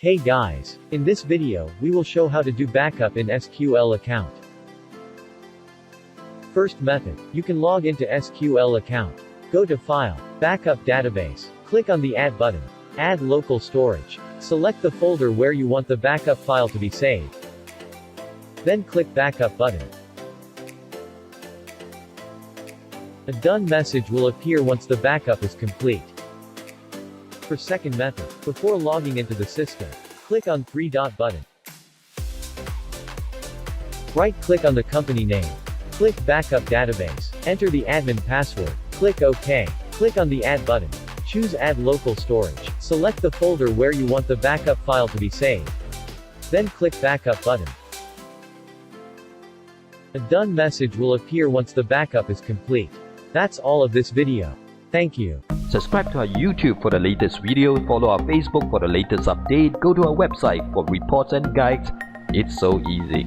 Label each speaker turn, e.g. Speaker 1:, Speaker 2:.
Speaker 1: Hey guys! In this video, we will show how to do backup in SQL Account. First method, you can log into SQL Account. Go to File, Backup Database. Click on the Add button. Add local storage. Select the folder where you want the backup file to be saved. Then click Backup button. A done message will appear once the backup is complete. For second method, before logging into the system, click on three-dot button. Right-click on the company name. Click Backup Database. Enter the admin password. Click OK. Click on the Add button. Choose Add Local Storage. Select the folder where you want the backup file to be saved. Then click Backup button. A done message will appear once the backup is complete. That's all of this video. Thank you.
Speaker 2: Subscribe to our YouTube for the latest video, follow our Facebook for the latest update, go to our website for reports and guides. It's so easy.